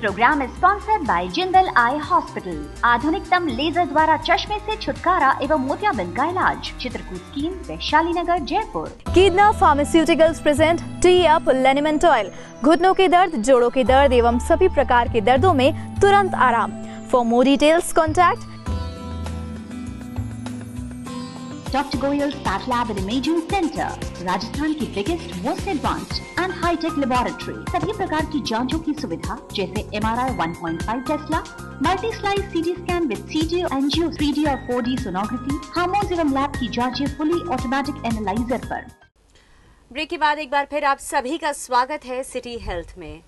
Programme is sponsored by Jindal eye hospital. आधुनिकतम laser द्वारा चश्मे से छुटकारा एवं मोतियाबिंद का इलाज। चित्रकूट स्कीम, वैशाली नगर, जयपुर। कीदना pharmaceuticals present T up liniment oil. घुटनों के दर्द, जोड़ों के दर्द एवं सभी प्रकार के दर्दों में तुरंत आराम। For more details contact Dr. Goyal's Path Lab and Imaging Center, Rajasthan की biggest, most advanced and hitech laboratory. सभी प्रकार की जांचों की सुविधा जैसे MRI 1.5 tesla, multi slice CT scan with CT, angio, 3D और 4D सोनोग्राफी, हार्मोन्स एवं लैब की जांचें फुली ऑटोमेटिक एनालाइजर पर। ब्रेक के बाद एक बार फिर आप सभी का स्वागत है सिटी हेल्थ में।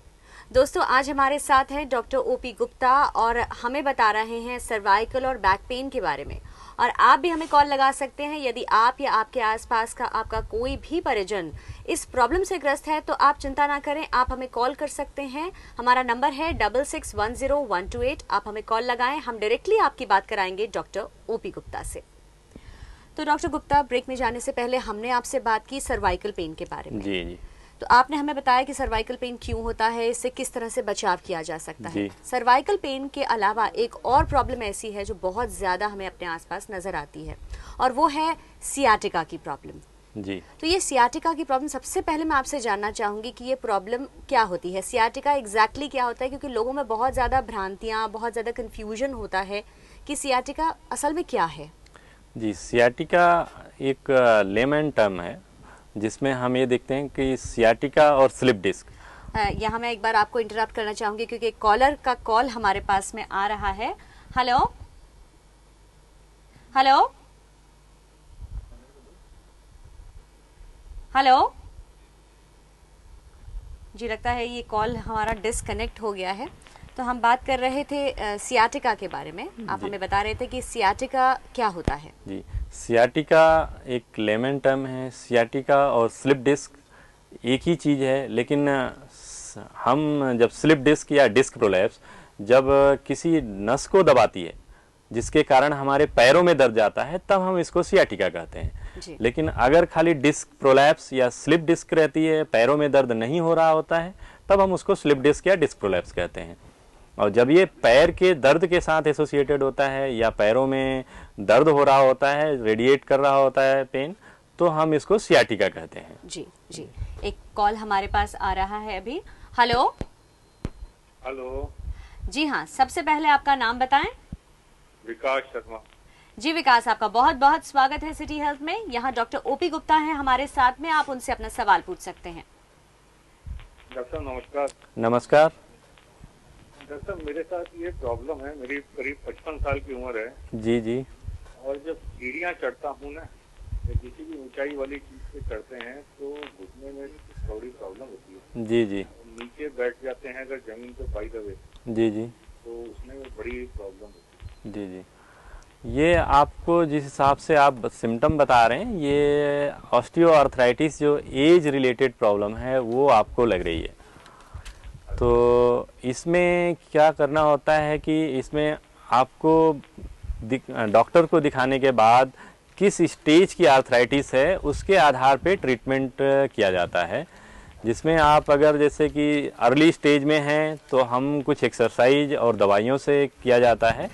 दोस्तों, आज हमारे साथ हैं डॉक्टर OP गुप्ता और हमें बता रहे हैं सर्वाइकल और बैक पेन के बारे में। और आप भी हमें कॉल लगा सकते हैं यदि आप या आपके आसपास का आपका कोई भी परिजन इस प्रॉब्लम से ग्रस्त है तो आप चिंता ना करें, आप हमें कॉल कर सकते हैं। हमारा नंबर है 66100128। आप हमें कॉल लगाएं, हम डायरेक्टली आपकी बात कराएंगे डॉक्टर OP गुप्ता से। तो डॉक्टर गुप्ता, ब्रेक में जाने से पहले हमने आपसे बात की सर्वाइकल पेन के बारे में। जी। तो आपने हमें बताया कि सर्वाइकल पेन क्यों होता है, इससे किस तरह से बचाव किया जा सकता है। सर्वाइकल पेन के अलावा एक और प्रॉब्लम ऐसी है जो बहुत ज्यादा हमें अपने आसपास नजर आती है और वो है सियाटिका की प्रॉब्लम। जी। तो ये सियाटिका की प्रॉब्लम, सबसे पहले मैं आपसे जानना चाहूंगी कि ये प्रॉब्लम क्या होती है, सियाटिका एग्जैक्टली क्या होता है, क्योंकि लोगों में बहुत ज्यादा भ्रांतियां, बहुत ज्यादा कंफ्यूजन होता है कि सियाटिका असल में क्या है। जी, सियाटिका एक लेमन टर्म है जिसमें हम ये देखते हैं कि सियाटिका और स्लिप डिस्क। यहाँ मैं एक बार आपको इंटरप्ट करना चाहूंगी क्योंकि एक कॉलर का कॉल हमारे पास में आ रहा है। हेलो हेलो हेलो जी, लगता है ये कॉल हमारा डिस्कनेक्ट हो गया है। तो हम बात कर रहे थे सियाटिका के बारे में। आप हमें बता रहे थे कि सियाटिका क्या होता है। जी, सियाटिका एक लेमन टर्म है। सियाटिका और स्लिप डिस्क एक ही चीज़ है, लेकिन हम जब स्लिप डिस्क या डिस्क प्रोलैप्स जब किसी नस को दबाती है जिसके कारण हमारे पैरों में दर्द जाता है, तब हम इसको सियाटिका कहते हैं। लेकिन अगर खाली डिस्क प्रोलैप्स या स्लिप डिस्क रहती है, पैरों में दर्द नहीं हो रहा होता है, तब हम उसको स्लिप डिस्क या डिस्क प्रोलैप्स कहते हैं। और जब ये पैर के दर्द के साथ एसोसिएटेड होता है या पैरों में दर्द हो रहा होता है, रेडिएट कर रहा होता है पेन, तो हम इसको सियाटिका कहते हैं। जी जी, एक कॉल हमारे पास आ रहा है अभी। Hello hello. जी हाँ, सबसे पहले आपका नाम बताएं। विकास शर्मा। जी विकास, आपका बहुत बहुत स्वागत है सिटी हेल्थ में। यहाँ डॉक्टर OP गुप्ता हैं हमारे साथ में, आप उनसे अपना सवाल पूछ सकते हैं। डॉक्टर नमस्कार। नमस्कार। डॉक्टर, मेरे साथ ये प्रॉब्लम है, मेरी करीब 55 साल की उम्र है। जी जी। और जब सीढ़ियाँ चढ़ता हूँ ना, या किसी भी ऊंचाई वाली चीज पे चढ़ते हैं तो घुटने में थोड़ी प्रॉब्लम होती है। जी जी। नीचे बैठ जाते हैं अगर जमीन पे बाय द वे, जी जी, तो उसमें बड़ी प्रॉब्लम होती है। जी जी। ये आपको जिस हिसाब से आप सिम्टम बता रहे हैं, ये ऑस्टियोआर्थराइटिस जो एज रिलेटेड प्रॉब्लम है वो आपको लग रही है। तो इसमें क्या करना होता है कि इसमें आपको डॉक्टर को दिखाने के बाद किस स्टेज की आर्थराइटिस है उसके आधार पे ट्रीटमेंट किया जाता है। जिसमें आप अगर जैसे कि अर्ली स्टेज में हैं तो हम कुछ एक्सरसाइज और दवाइयों से किया जाता है।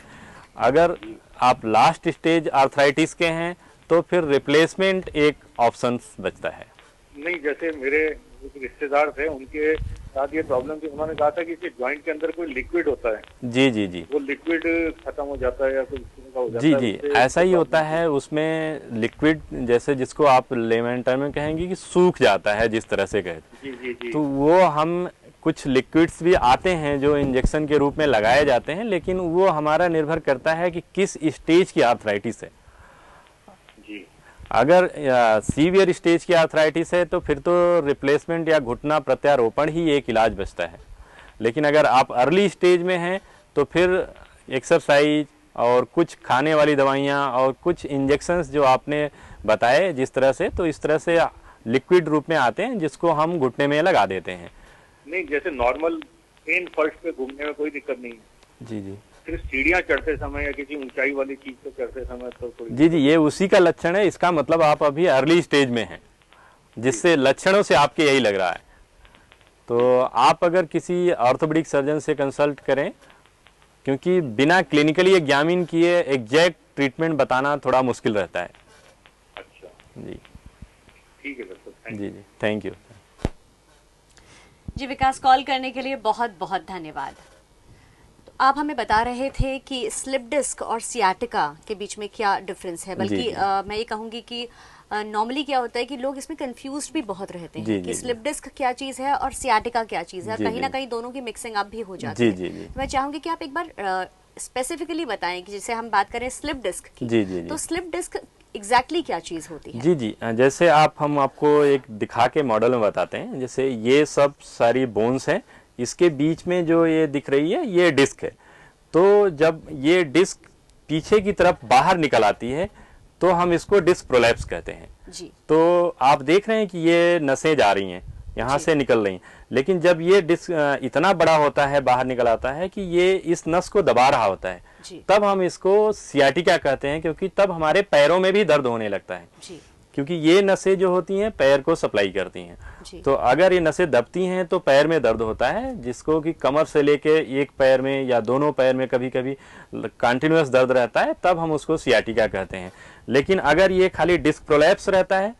अगर आप लास्ट स्टेज आर्थराइटिस के हैं तो फिर रिप्लेसमेंट एक ऑप्शन बचता है। नहीं, जैसे मेरे रिश्तेदार थे, उनके साथ ये प्रॉब्लम थी। उन्होंने कहा था कि जॉइंट के अंदर कोई लिक्विड होता है। जी जी जी, वो लिक्विड खत्म हो जाता है या कुछ हो जाता जी है। जी, ऐसा ही होता है। उसमें लिक्विड जैसे जिसको आप लेमन टर्म में कहेंगे कि सूख जाता है, जिस तरह से कहते। जी जी जी। तो वो हम कुछ लिक्विड्स भी आते हैं जो इंजेक्शन के रूप में लगाए जाते हैं, लेकिन वो हमारा निर्भर करता है कि किस स्टेज की आर्थराइटिस है। जी। अगर सीवियर स्टेज की आर्थराइटिस है तो फिर तो रिप्लेसमेंट या घुटना प्रत्यारोपण ही एक इलाज बचता है। लेकिन अगर आप अर्ली स्टेज में हैं तो फिर एक्सरसाइज और कुछ खाने वाली दवाइयाँ और कुछ इंजेक्शंस जो आपने बताए जिस तरह से, तो इस तरह से लिक्विड रूप में आते हैं जिसको हम घुटने में लगा देते हैं। नहीं, जैसे नॉर्मल प्लेन फर्श पे घूमने में कोई दिक्कत नहीं है। जी जी। सिर्फ सीढ़ियाँ चढ़ते समय या किसी ऊंचाई वाली चीज पे चढ़ते समय तो कोई। जी जी, ये उसी का लक्षण है। इसका मतलब आप अभी अर्ली स्टेज में हैं, जिससे लक्षणों से आपके यही लग रहा है। तो आप अगर किसी ऑर्थोपेडिक सर्जन से कंसल्ट करें, क्योंकि बिना क्लिनिकली एग्जामिन किए एग्जैक्ट ट्रीटमेंट बताना थोड़ा मुश्किल रहता है। अच्छा जी ठीक है डॉक्टर, जी जी, थैंक यू। जी विकास, कॉल करने के लिए बहुत बहुत धन्यवाद। तो आप हमें बता रहे थे कि स्लिप डिस्क और सियाटिका के बीच में क्या डिफरेंस है, बल्कि जी। मैं ये कहूँगी कि नॉर्मली क्या होता है कि लोग इसमें कंफ्यूज्ड भी बहुत रहते हैं जी, कि जी, स्लिप डिस्क क्या चीज़ है और सियाटिका क्या चीज़ है, और जी, कहीं ना जी। कहीं दोनों की मिक्सिंग अप भी हो जाती जी है। जी जी तो मैं चाहूँगी कि आप एक बार स्पेसिफिकली बताएं कि जैसे हम बात करें स्लिप डिस्क की, जी जी जी। तो स्लिप डिस्क एग्जैक्टली क्या चीज़ होती है? जी जी, जैसे हम आपको एक दिखा के मॉडल में बताते हैं। जैसे ये सब सारी बोन्स हैं, इसके बीच में जो ये दिख रही है ये डिस्क है। तो जब ये डिस्क पीछे की तरफ बाहर निकल आती है तो हम इसको डिस्क प्रोलैप्स कहते हैं। जी तो आप देख रहे हैं कि ये नसें जा रही हैं, यहाँ जी। से निकल रही हैं, लेकिन जब ये डिस्क इतना बड़ा होता है, बाहर निकल आता है कि ये इस नस को दबा रहा होता है, जी तब हम इसको सियाटिका कहते हैं, क्योंकि तब हमारे पैरों में भी दर्द होने लगता है, जी क्योंकि ये नसें जो होती हैं पैर को सप्लाई करती हैं। जी तो अगर ये नसें दबती हैं तो पैर में दर्द होता है, जिसको कि कमर से लेके एक पैर में या दोनों पैर में कभी कभी कंटिन्यूअस दर्द रहता है, तब हम उसको सियाटिका कहते हैं। लेकिन अगर ये खाली डिस्क प्रोलैप्स रहता है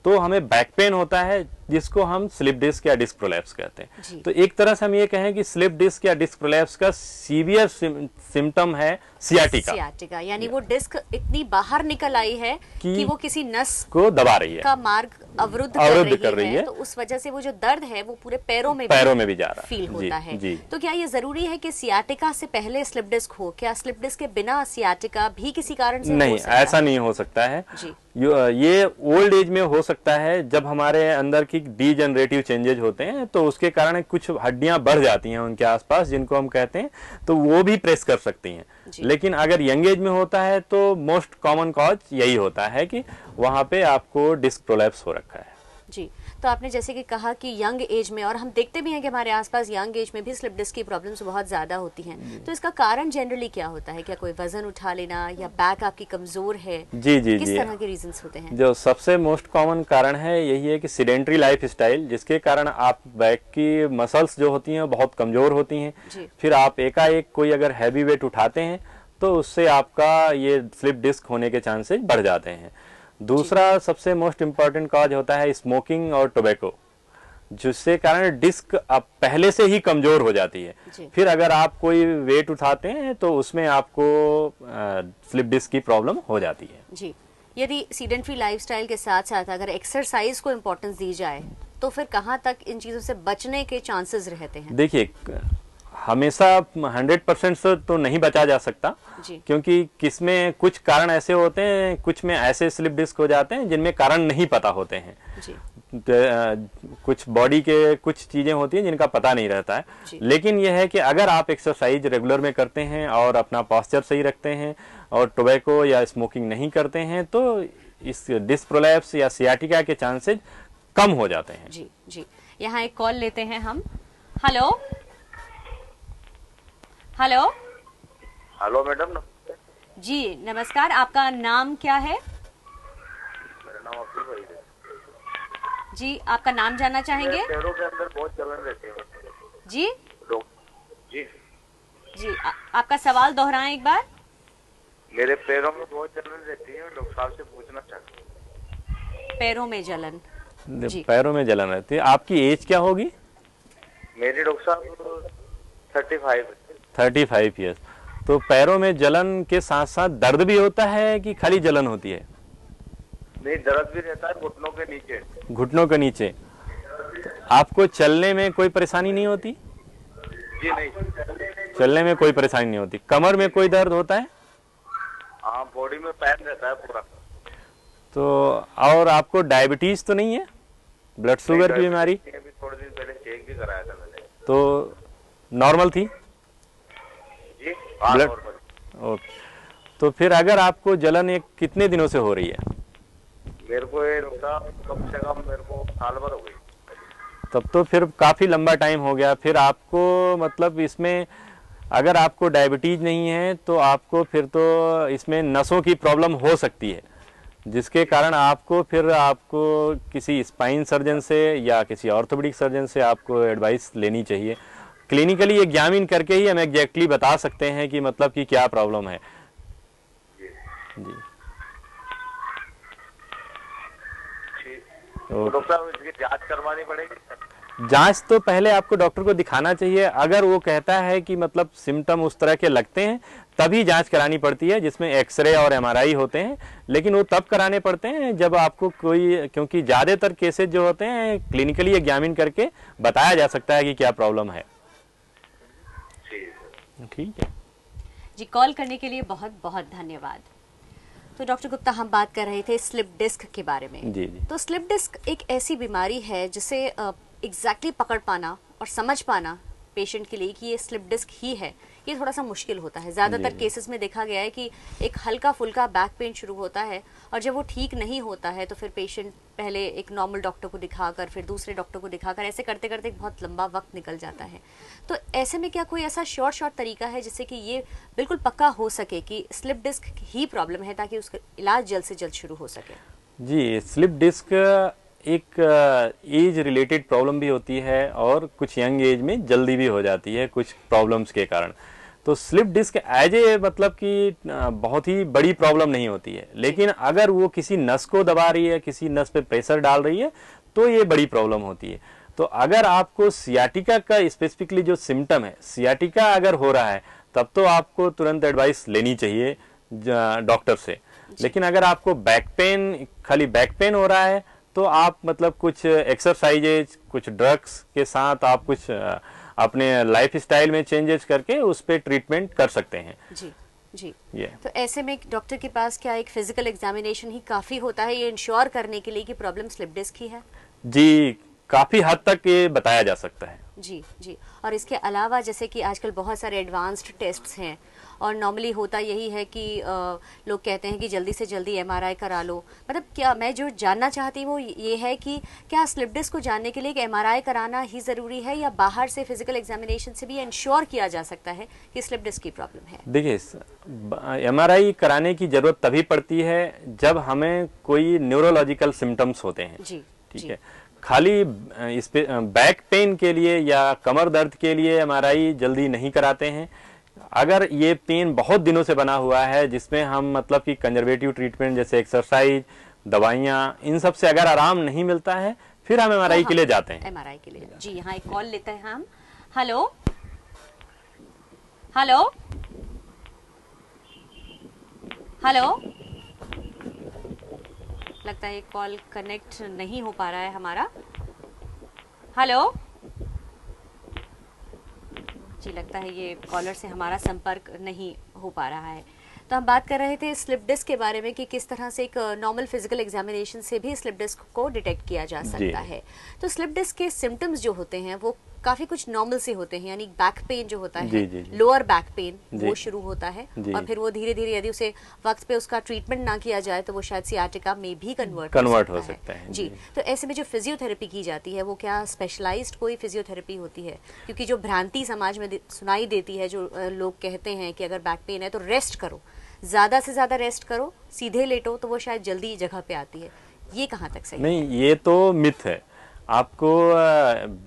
तो हमें बैक पेन होता है, जिसको हम स्लिप डिस्क या डिस्क प्रोलैप्स कहते जी। हैं। तो एक तरह से हम ये कहें कि स्लिप डिस्क या डिस्क प्रोलैप्स का सीवियर सिम्टम है सियाटिका सियाटिका, यानी वो डिस्क इतनी बाहर निकल आई है कि वो किसी नस को दबा रही है, का मार्ग अवरुद्ध कर रही है, तो उस वजह से वो जो दर्द है वो पूरे पैरों में भी जा रहा फील होता है। जी। तो क्या ये जरूरी है कि सियाटिका से पहले स्लिप डिस्क हो? क्या स्लिप डिस्क के बिना सियाटिका भी किसी कारण से नहीं, हो सकता ऐसा है? नहीं हो सकता है जी ये ओल्ड एज में हो सकता है, जब हमारे अंदर की डीजनरेटिव चेंजेज होते हैं तो उसके कारण कुछ हड्डियां बढ़ जाती हैं उनके आसपास, जिनको हम कहते हैं, तो वो भी प्रेस कर सकती हैं। जी। लेकिन अगर यंग एज में होता है तो मोस्ट कॉमन कॉज यही होता है कि वहां पे आपको डिस्क प्रोलैप्स हो रखा है। जी। तो आपने जैसे कि कहा कि यंग एज में, और हम देखते भी हैं कि हमारे आसपास यंग एज में भी स्लिप डिस्क की प्रॉब्लम्स बहुत ज़्यादा होती हैं, तो इसका कारण जनरली क्या होता है? क्या कोई वजन उठा लेना, या बैक आपकी कमज़ोर है? जी जी किस जी, तरह के रीजंस होते हैं? जो सबसे मोस्ट कॉमन कारण है यही है कि सीडेंट्री लाइफ स्टाइल, जिसके कारण आप बैक की मसल्स जो होती हैं बहुत कमज़ोर होती हैं। जी। फिर आप एकाएक कोई अगर हैवी वेट उठाते हैं तो उससे आपका ये स्लिप डिस्क होने के चांसेस बढ़ जाते हैं। दूसरा सबसे मोस्ट इम्पॉर्टेंट कॉज होता है स्मोकिंग और टोबैको, जिससे कारण डिस्क अब पहले से ही कमजोर हो जाती है। जी। फिर अगर आप कोई वेट उठाते हैं तो उसमें आपको स्लिप डिस्क की प्रॉब्लम हो जाती है। जी। यदि सीडेंट्री लाइफस्टाइल के साथ साथ अगर एक्सरसाइज को इम्पोर्टेंस दी जाए तो फिर कहाँ तक इन चीज़ों से बचने के चांसेस रहते हैं? देखिए, हमेशा 100% से तो नहीं बचा जा सकता, जी। क्योंकि किसमें कुछ कारण ऐसे होते हैं, कुछ में ऐसे स्लिप डिस्क हो जाते हैं जिनमें कारण नहीं पता होते हैं। जी कुछ बॉडी के कुछ चीजें होती हैं जिनका पता नहीं रहता है। जी। लेकिन यह है कि अगर आप एक्सरसाइज रेगुलर में करते हैं और अपना पॉस्चर सही रखते हैं और टोबैको या स्मोकिंग नहीं करते हैं तो इस डिस्क प्रोलैप्स या सियाटिका के चांसेस कम हो जाते हैं। जी जी। यहाँ एक कॉल लेते हैं हम। Hello hello. Hello madam. जी नमस्कार, आपका नाम क्या है? मेरा नाम अब्दुल भाई है। जी, आपका नाम जानना चाहेंगे? पैरों के अंदर बहुत जलन रहती है। जी जी जी। आपका सवाल दोहराएं एक बार। मेरे पैरों में बहुत जलन रहती है, डॉक्टर साहब से पूछना चाहती हूँ। पैरों में जलन? जी। पैरों में जलन रहती है। आपकी एज क्या होगी? मेरी डॉक्टर साहब 35 ईयर्स। तो पैरों में जलन के साथ साथ दर्द भी होता है कि खाली जलन होती है? नहीं, दर्द भी रहता है घुटनों के नीचे। घुटनों के नीचे। तो आपको चलने में कोई परेशानी नहीं होती? जी नहीं। चलने में कोई परेशानी नहीं होती। कमर में कोई दर्द होता है? हाँ, बॉडी में पेन रहता है पूरा। तो और आपको डायबिटीज तो नहीं है? ब्लड शुगर की बीमारी? अभी थोड़े दिन पहले चेक भी कराया था मैंने। तो नॉर्मल थी? जी हाँ, ब्लड। नॉर्मल। ओके। तो फिर अगर आपको जलन एक कितने दिनों से हो रही है? मेरे को ये डॉक्टर कम से कम मेरे को साल भर हो गई। तब तो फिर काफी लंबा टाइम हो गया। फिर आपको मतलब इसमें अगर आपको डायबिटीज नहीं है तो आपको फिर तो इसमें नसों की प्रॉब्लम हो सकती है। जिसके कारण आपको किसी स्पाइन सर्जन से या किसी ऑर्थोपेडिक सर्जन से आपको एडवाइस लेनी चाहिए। क्लिनिकली एग्जामिन करके ही हम एग्जैक्टली बता सकते हैं कि मतलब कि क्या प्रॉब्लम है। जी तो डॉक्टर इसकी जांच करवानी पड़ेगी? जांच तो पहले आपको डॉक्टर को दिखाना चाहिए। अगर वो कहता है कि मतलब सिम्टम उस तरह के लगते हैं तभी जांच करानी पड़ती है, जिसमें एक्सरे और एमआरआई होते हैं। लेकिन वो तब कराने पड़ते हैं जब आपको क्योंकि ज़्यादातर केसेस जो होते हैं क्लिनिकली एग्जामिन करके बताया जा सकता है कि क्या प्रॉब्लम है। ठीक है जी, कॉल करने के लिए बहुत बहुत धन्यवाद। तो डॉक्टर गुप्ता, हम बात कर रहे थे स्लिप डिस्क के बारे में। जी जी। तो स्लिप डिस्क एक ऐसी बीमारी है जिसे एग्जैक्टली पकड़ पाना और समझ पाना पेशेंट के लिए कि ये स्लिप डिस्क ही है, ये थोड़ा सा मुश्किल होता है। ज़्यादातर केसेस में देखा गया है कि एक हल्का फुल्का बैक पेन शुरू होता है और जब वो ठीक नहीं होता है तो फिर पेशेंट पहले एक नॉर्मल डॉक्टर को दिखाकर फिर दूसरे डॉक्टर को दिखाकर ऐसे करते करते एक बहुत लंबा वक्त निकल जाता है। तो ऐसे में क्या कोई ऐसा शॉर्ट तरीका है जिससे कि ये बिल्कुल पक्का हो सके कि स्लिप डिस्क ही प्रॉब्लम है, ताकि उसका इलाज जल्द से जल्द शुरू हो सके? जी, स्लिप डिस्क एक एज रिलेटेड प्रॉब्लम भी होती है और कुछ यंग एज में जल्दी भी हो जाती है कुछ प्रॉब्लम्स के कारण। तो स्लिप डिस्क एज ए मतलब कि बहुत ही बड़ी प्रॉब्लम नहीं होती है, लेकिन अगर वो किसी नस को दबा रही है, किसी नस पे प्रेशर डाल रही है तो ये बड़ी प्रॉब्लम होती है। तो अगर आपको सियाटिका का स्पेसिफिकली जो सिम्टम है, सियाटिका अगर हो रहा है, तब तो आपको तुरंत एडवाइस लेनी चाहिए डॉक्टर से। लेकिन अगर आपको बैक पेन, खाली बैक पेन हो रहा है, तो आप मतलब कुछ एक्सरसाइजेज, कुछ ड्रग्स के साथ आप कुछ अपने लाइफ स्टाइल में चेंजेस करके उस पर ट्रीटमेंट कर सकते हैं। जी जी। तो ऐसे में डॉक्टर के पास क्या एक फिजिकल एग्जामिनेशन ही काफी होता है ये इंश्योर करने के लिए कि प्रॉब्लम स्लिप डिस्क ही है? जी, काफी हद तक ये बताया जा सकता है। जी जी। और इसके अलावा जैसे कि आजकल बहुत सारे एडवांस्ड टेस्ट्स हैं और नॉर्मली होता यही है कि लोग कहते हैं कि जल्दी से जल्दी एमआरआई करा लो। मतलब क्या मैं जो जानना चाहती हूँ वो ये है कि क्या स्लिप डिस्क को जानने के लिए एमआरआई कराना ही ज़रूरी है, या बाहर से फिजिकल एग्जामिनेशन से भी इंश्योर किया जा सकता है कि स्लिप डिस्क की प्रॉब्लम है? देखिए, एमआरआई कराने की ज़रूरत तभी पड़ती है जब हमें कोई न्यूरोलॉजिकल सिम्टम्स होते हैं। जी, ठीक है। खाली इस पे बैक पेन के लिए या कमर दर्द के लिए एमआरआई जल्दी नहीं कराते हैं। अगर ये पेन बहुत दिनों से बना हुआ है, जिसमें हम मतलब कि कंजर्वेटिव ट्रीटमेंट जैसे एक्सरसाइज, दवाइयाँ, इन सब से अगर आराम नहीं मिलता है, फिर हम एमआरआई के लिए जाते हैं। एमआरआई के लिए जी। यहाँ एक कॉल लेते हैं हम। हेलो हेलो हेलो, लगता है कॉल कनेक्ट नहीं हो पा रहा है हमारा। हेलो जी, लगता है ये कॉलर से हमारा संपर्क नहीं हो पा रहा है। तो हम बात कर रहे थे स्लिप डिस्क के बारे में कि किस तरह से एक नॉर्मल फिजिकल एग्जामिनेशन से भी स्लिप डिस्क को डिटेक्ट किया जा सकता है। तो स्लिप डिस्क के सिम्टम्स जो होते हैं वो काफी कुछ नॉर्मल से होते हैं, यानी बैक पेन जो होता है, लोअर बैक पेन वो शुरू होता है और फिर वो धीरे धीरे यदि उसे वक्त पे उसका ट्रीटमेंट ना किया जाए तो वो शायद सियाटिका में भी कन्वर्ट हो सकता है। जी। तो ऐसे में जो फिजियोथेरेपी की जाती है वो क्या स्पेशलाइज्ड कोई फिजियोथेरेपी होती है? क्योंकि जो भ्रांति समाज में सुनाई देती है, जो लोग कहते हैं कि अगर बैक पेन है तो रेस्ट करो, ज्यादा से ज्यादा रेस्ट करो, सीधे लेटो तो वो शायद जल्दी जगह पे आती है, ये कहाँ तक सही? नहीं, ये तो मिथ है। आपको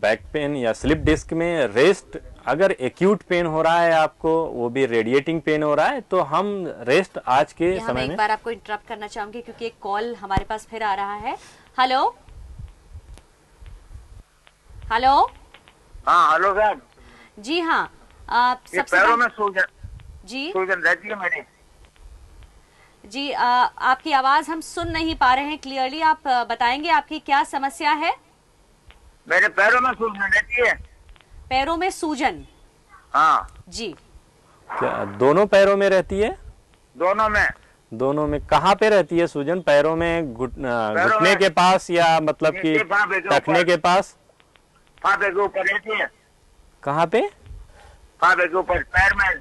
बैक पेन या स्लिप डिस्क में रेस्ट, अगर एक्यूट पेन हो रहा है आपको, वो भी रेडिएटिंग पेन हो रहा है, तो हम रेस्ट आज के समय में। एक बार आपको इंटरप्ट करना चाहूंगी क्योंकि एक कॉल हमारे पास फिर आ रहा है। Hello hello. हाँ हेलो सर। जी हाँ, आप सबसे पैरों में सूजन रहती है मेरी। जी, आपकी आवाज हम सुन नहीं पा रहे हैं क्लियरली, आप बताएंगे आपकी क्या समस्या है? मेरे पैरों में सूजन रहती है। पैरों में सूजन? हाँ जी। क्या दोनों पैरों में रहती है? दोनों में। कहाँ पे रहती है सूजन? पैरों में घुटने के पास या मतलब कि टखने के पास? फाफे के ऊपर रहती है। कहाँ पे? फाफे के ऊपर, पैर में,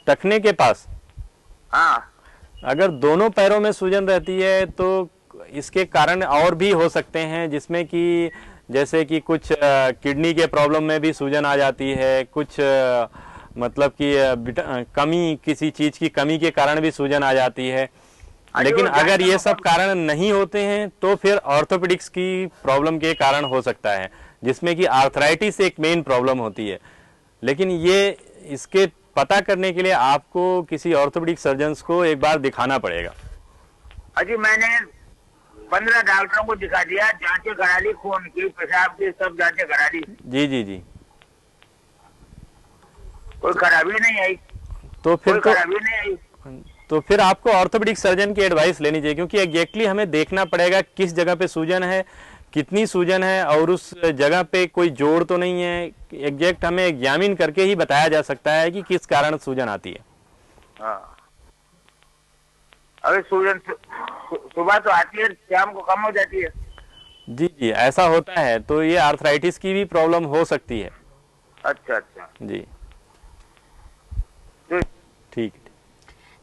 टखने के पास। हाँ। अगर दोनों पैरों में सूजन रहती है तो इसके कारण और भी हो सकते हैं, जिसमें कि जैसे कि कुछ किडनी के प्रॉब्लम में भी सूजन आ जाती है, कुछ मतलब कि कमी, किसी चीज की कमी के कारण भी सूजन आ जाती है। लेकिन अगर ये सब कारण नहीं होते हैं तो फिर ऑर्थोपेडिक्स की प्रॉब्लम के कारण हो सकता है, जिसमें कि आर्थराइटिस एक मेन प्रॉब्लम होती है। लेकिन ये इसके पता करने के लिए आपको किसी ऑर्थोपेडिक सर्जन को एक बार दिखाना पड़ेगा। अजी मैंने 15 डॉक्टरों को दिखा दिया, जांचें करा ली, खून की, पेशाब की, सब जांचें करा ली। जी जी जी। कोई खराबी नहीं आई। तो फिर खराबी नहीं आई तो फिर आपको ऑर्थोपेडिक सर्जन की एडवाइस लेनी चाहिए, क्योंकि एग्जैक्टली हमें देखना पड़ेगा किस जगह पे सूजन है, कितनी सूजन है, और उस जगह पे कोई जोड़ तो नहीं है। एग्जैक्ट हमें एग्जामिन करके ही बताया जा सकता है कि किस कारण सूजन आती है। हाँ, अगर सूजन सुबह तो आती है, शाम को कम हो जाती है। जी जी, ऐसा होता है। तो ये आर्थराइटिस की भी प्रॉब्लम हो सकती है। अच्छा अच्छा जी, तो ठीक।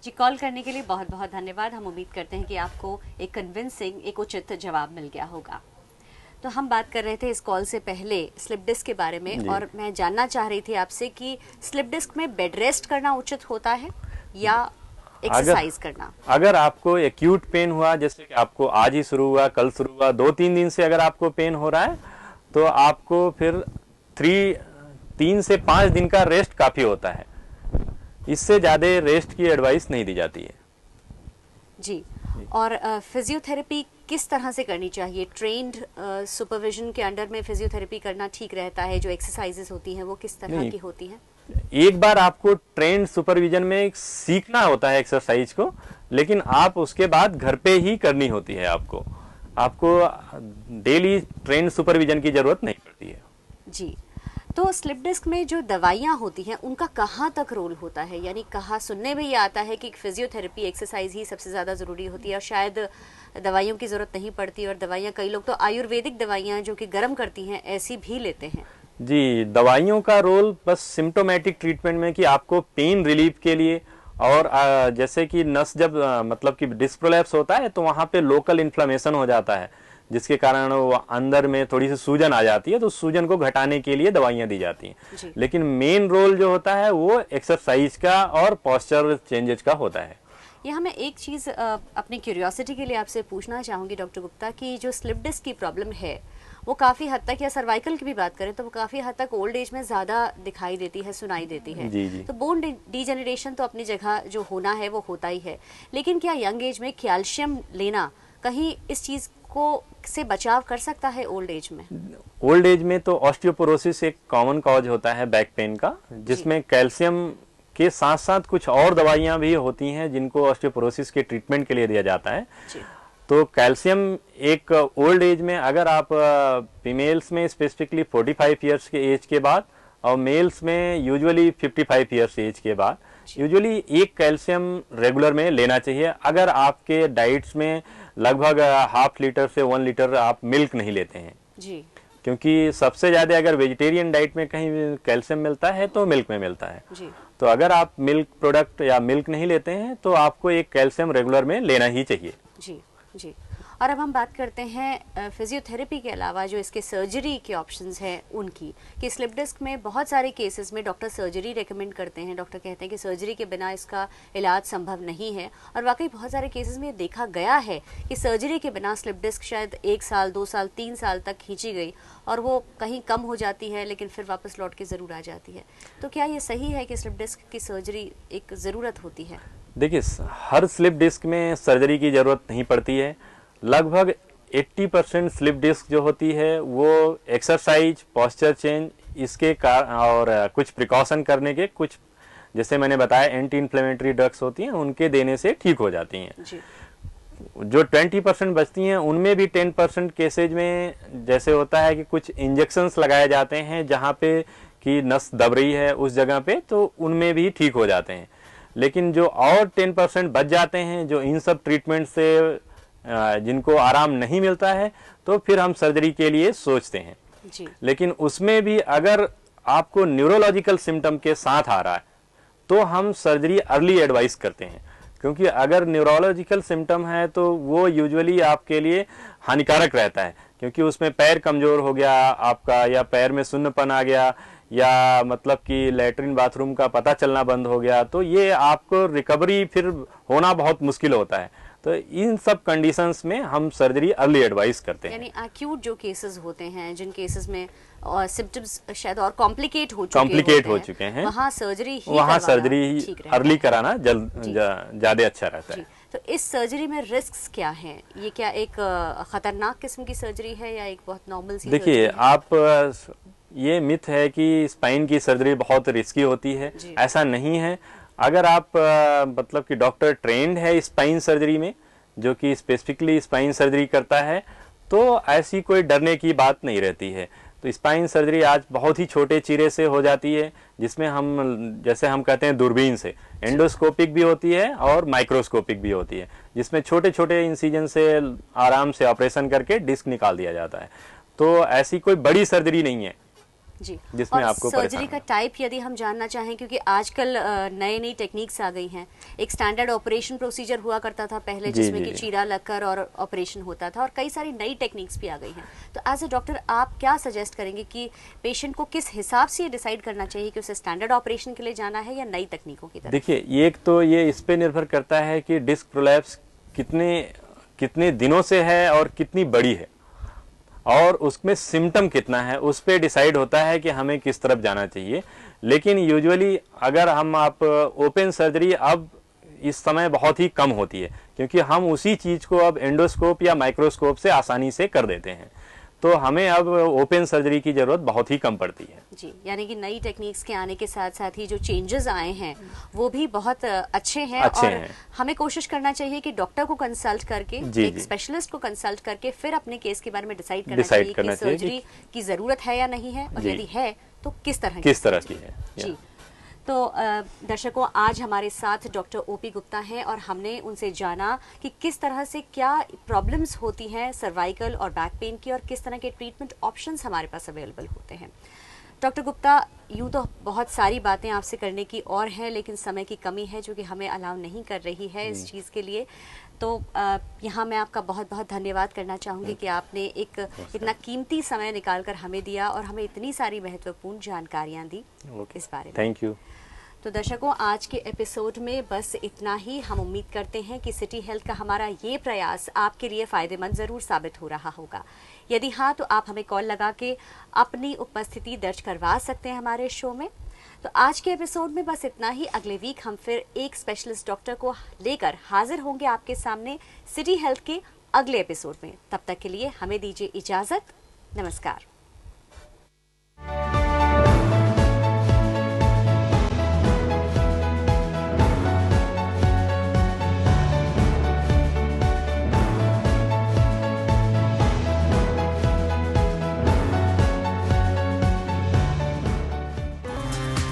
जी, कॉल करने के लिए बहुत बहुत धन्यवाद। हम उम्मीद करते हैं कि आपको एक कन्विंसिंग, एक उचित जवाब मिल गया होगा। तो हम बात कर रहे थे इस कॉल से पहले स्लिप डिस्क के बारे में, और मैं जानना चाह रही थी आपसे कि स्लिप डिस्क में बेड रेस्ट करना उचित होता है या एक्सरसाइज करना? अगर आपको एक्यूट पेन हुआ, जैसे कि आपको आज ही शुरू हुआ, कल शुरू हुआ, 2-3 दिन से अगर आपको पेन हो रहा है, तो आपको फिर 3 से 5 दिन का रेस्ट काफी होता है। इससे ज्यादा रेस्ट की एडवाइस नहीं दी जाती है। जी, और फिजियोथेरेपी किस तरह से करनी चाहिए? ट्रेन्ड सुपरविजन के अंडर में फिजियोथेरेपी करना ठीक रहता है? जो एक्सरसाइजेस होती हैं वो किस तरह की होती हैं? एक बार आपको ट्रेंड सुपरविजन में सीखना होता है एक्सरसाइज को, लेकिन आप उसके बाद घर पे ही करनी होती है। आपको डेली ट्रेंड सुपरविजन की जरूरत नहीं पड़ती है। जी, तो स्लिप डिस्क में जो दवाइयाँ होती हैं उनका कहाँ तक रोल होता है? यानी कहाँ सुनने में ये आता है कि फिजियोथेरेपी, एक्सरसाइज ही सबसे ज़्यादा ज़रूरी होती है और शायद दवाइयों की ज़रूरत नहीं पड़ती, और दवाइयाँ कई लोग तो आयुर्वेदिक दवाइयाँ जो कि गर्म करती हैं ऐसी भी लेते हैं। जी, दवाइयों का रोल बस सिम्टोमेटिक ट्रीटमेंट में कि आपको पेन रिलीफ के लिए, और जैसे कि नस जब मतलब कि डिस्क प्रोलैप्स होता है तो वहाँ पे लोकल इन्फ्लेमेशन हो जाता है, जिसके कारण वो अंदर में थोड़ी सी सूजन आ जाती है, तो सूजन को घटाने के लिए दवाइयाँ दी जाती हैं। लेकिन मेन रोल जो होता है वो एक्सरसाइज का और पोस्चर चेंजेस का होता है। यहाँ मैं एक चीज़ अपनी क्यूरियोसिटी के लिए आपसे पूछना चाहूँगी डॉक्टर गुप्ता, कि जो स्लिप डिस्क की प्रॉब्लम है वो काफ़ी हद तक, या सर्वाइकल की भी बात करें तो वो काफ़ी हद तक ओल्ड एज में ज़्यादा दिखाई देती है, सुनाई देती है। जी जी। तो बोन डीजेनरेशन तो अपनी जगह जो होना है वो होता ही है, लेकिन क्या यंग एज में कैल्शियम लेना कहीं इस चीज़ को से बचाव कर सकता है ओल्ड एज में? ओल्ड एज में तो ऑस्टियोपोरोसिस एक कॉमन कॉज होता है बैक पेन का, जिसमें कैल्शियम के साथ साथ कुछ और दवाइयाँ भी होती हैं जिनको ऑस्टियोपोरोसिस के ट्रीटमेंट के लिए दिया जाता है। तो कैल्शियम एक ओल्ड एज में, अगर आप फीमेल्स में स्पेसिफिकली 45 ईयर्स के एज के बाद, और मेल्स में यूजुअली 55 ईयर्स एज के बाद, यूजुअली एक कैल्शियम रेगुलर में लेना चाहिए। अगर आपके डाइट्स में लगभग ½ लीटर से 1 लीटर आप मिल्क नहीं लेते हैं जी, क्योंकि सबसे ज्यादा अगर वेजिटेरियन डाइट में कहीं कैल्शियम मिलता है तो मिल्क में मिलता है जी। तो अगर आप मिल्क प्रोडक्ट या मिल्क नहीं लेते हैं तो आपको एक कैल्शियम रेगुलर में लेना ही चाहिए। जी जी। और अब हम बात करते हैं फिजियोथेरेपी के अलावा जो इसके सर्जरी के ऑप्शंस हैं उनकी, कि स्लिप डिस्क में बहुत सारे केसेस में डॉक्टर सर्जरी रेकमेंड करते हैं। डॉक्टर कहते हैं कि सर्जरी के बिना इसका इलाज संभव नहीं है, और वाकई बहुत सारे केसेस में देखा गया है कि सर्जरी के बिना स्लिप डिस्क शायद 1 साल, 2 साल, 3 साल तक खींची गई और वो कहीं कम हो जाती है लेकिन फिर वापस लौट के ज़रूर आ जाती है। तो क्या ये सही है कि स्लिप डिस्क की सर्जरी एक ज़रूरत होती है? देखिए, हर स्लिप डिस्क में सर्जरी की ज़रूरत नहीं पड़ती है। लगभग 80% स्लिप डिस्क जो होती है वो एक्सरसाइज, पोस्चर चेंज, इसके और कुछ प्रिकॉशन करने के, कुछ जैसे मैंने बताया एंटी इन्फ्लेमेटरी ड्रग्स होती हैं उनके देने से ठीक हो जाती हैं जी। जो 20% बचती हैं उनमें भी 10% केसेज में जैसे होता है कि कुछ इंजेक्शंस लगाए जाते हैं जहाँ पे कि नस दब रही है उस जगह पे, तो उनमें भी ठीक हो जाते हैं। लेकिन जो और 10% बच जाते हैं जो इन सब ट्रीटमेंट से जिनको आराम नहीं मिलता है, तो फिर हम सर्जरी के लिए सोचते हैं जी। लेकिन उसमें भी अगर आपको न्यूरोलॉजिकल सिम्टम के साथ आ रहा है तो हम सर्जरी अर्ली एडवाइस करते हैं, क्योंकि अगर न्यूरोलॉजिकल सिम्टम है तो वो यूजुअली आपके लिए हानिकारक रहता है, क्योंकि उसमें पैर कमजोर हो गया आपका, या पैर में सुन्नपन आ गया, या मतलब कि लैट्रिन बाथरूम का पता चलना बंद हो गया, तो ये आपको रिकवरी फिर होना बहुत मुश्किल होता है। तो इन सब कंडीशंस में हम सर्जरी अर्ली एडवाइस करते हैं। यानी एक्यूट जो केसेस होते हैं, जिन केसेस में सिम्टम्स शायद और कॉम्प्लिकेट हो चुके हैं, वहाँ सर्जरी अर्ली कराना ज्यादा अच्छा रहता है। तो इस सर्जरी में रिस्क्स क्या हैं? ये क्या एक खतरनाक किस्म की सर्जरी है या एक बहुत नॉर्मल सी? देखिए, आप ये मिथ है कि स्पाइन की सर्जरी बहुत रिस्की होती है, ऐसा नहीं है। अगर आप मतलब कि डॉक्टर ट्रेंड है स्पाइन सर्जरी में, जो कि स्पेसिफिकली स्पाइन सर्जरी करता है, तो ऐसी कोई डरने की बात नहीं रहती है। तो स्पाइन सर्जरी आज बहुत ही छोटे चीरे से हो जाती है, जिसमें हम जैसे हम कहते हैं दूरबीन से, एंडोस्कोपिक भी होती है और माइक्रोस्कोपिक भी होती है, जिसमें छोटे छोटे इंसिजन से आराम से ऑपरेशन करके डिस्क निकाल दिया जाता है। तो ऐसी कोई बड़ी सर्जरी नहीं है जी। जिसमें और आपको सर्जरी का टाइप यदि हम जानना चाहें, क्योंकि आजकल नई नई टेक्निक्स आ गई हैं। एक स्टैंडर्ड ऑपरेशन प्रोसीजर हुआ करता था पहले, जिसमें कि चीरा लगकर और ऑपरेशन होता था, और कई सारी नई टेक्निक्स भी आ गई हैं। तो एज ए डॉक्टर आप क्या सजेस्ट करेंगे कि पेशेंट को किस हिसाब से ये डिसाइड करना चाहिए कि उसे स्टैंडर्ड ऑपरेशन के लिए जाना है या नई तकनीकों की तरफ? देखिए, एक तो ये इस पे निर्भर करता है कि डिस्क प्रोलैप्स कितने दिनों से है और कितनी बड़ी है, और उसमें सिम्टम कितना है, उस पे डिसाइड होता है कि हमें किस तरफ जाना चाहिए। लेकिन यूजुअली अगर आप ओपन सर्जरी अब इस समय बहुत ही कम होती है, क्योंकि हम उसी चीज को अब एंडोस्कोप या माइक्रोस्कोप से आसानी से कर देते हैं। तो हमें अब ओपन सर्जरी की जरूरत बहुत ही कम पड़ती है जी। यानी कि नई टेक्निक्स के आने के साथ साथ ही जो चेंजेस आए हैं वो भी बहुत अच्छे हैं, और हमें कोशिश करना चाहिए कि डॉक्टर को कंसल्ट करके, एक स्पेशलिस्ट को कंसल्ट करके फिर अपने केस के बारे में डिसाइड करना चाहिए कि सर्जरी की जरूरत है या नहीं है, और यदि है तो किस तरह की है जी। तो दर्शकों, आज हमारे साथ डॉक्टर ओपी गुप्ता हैं और हमने उनसे जाना कि किस तरह से क्या प्रॉब्लम्स होती हैं सर्वाइकल और बैक पेन की, और किस तरह के ट्रीटमेंट ऑप्शंस हमारे पास अवेलेबल होते हैं। डॉक्टर गुप्ता, यूँ तो बहुत सारी बातें आपसे करने की और हैं, लेकिन समय की कमी है जो कि हमें अलाउ नहीं कर रही है इस चीज़ के लिए। तो यहाँ मैं आपका बहुत बहुत धन्यवाद करना चाहूँगी कि आपने एक इतना कीमती समय निकाल कर हमें दिया और हमें इतनी सारी महत्वपूर्ण जानकारियाँ दी इस बारे में। Thank you. तो दर्शकों, आज के एपिसोड में बस इतना ही। हम उम्मीद करते हैं कि सिटी हेल्थ का हमारा ये प्रयास आपके लिए फ़ायदेमंद ज़रूर साबित हो रहा होगा। यदि हाँ, तो आप हमें कॉल लगा के अपनी उपस्थिति दर्ज करवा सकते हैं हमारे शो में। तो आज के एपिसोड में बस इतना ही। अगले वीक हम फिर एक स्पेशलिस्ट डॉक्टर को लेकर हाजिर होंगे आपके सामने सिटी हेल्थ के अगले एपिसोड में। तब तक के लिए हमें दीजिए इजाज़त। नमस्कार।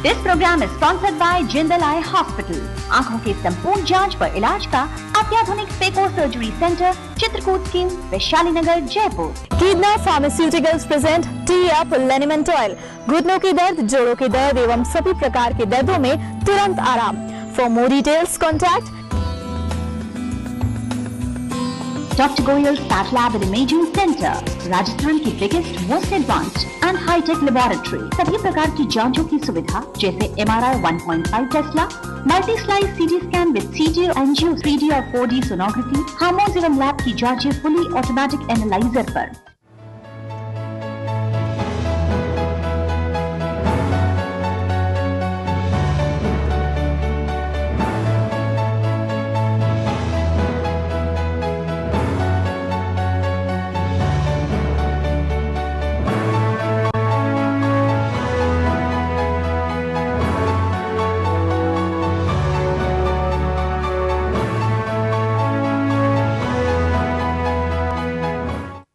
This program is sponsored by Jindal Eye Hospital. आंखों की संपूर्ण जांच व इलाज का अत्याधुनिक phaco surgery centre, Chitrakoot scheme, Vaishali Nagar, Jaipur. कीदना pharmaceuticals present T up liniment oil. घुटनों के दर्द, जोड़ों के दर्द एवं सभी प्रकार के दर्दों में तुरंत आराम। For more details contact Dr. Goyal's Path Lab and Imaging Center, Rajasthan की biggest most advanced and hitech laboratory. सभी प्रकार की जांचों की सुविधा जैसे MRI 1.5 tesla, multi slice CT scan with CT, angio, 3D और 4D सोनोग्राफी, हार्मोन्स एवं लैब की जांचें फुली ऑटोमेटिक एनालाइजर पर।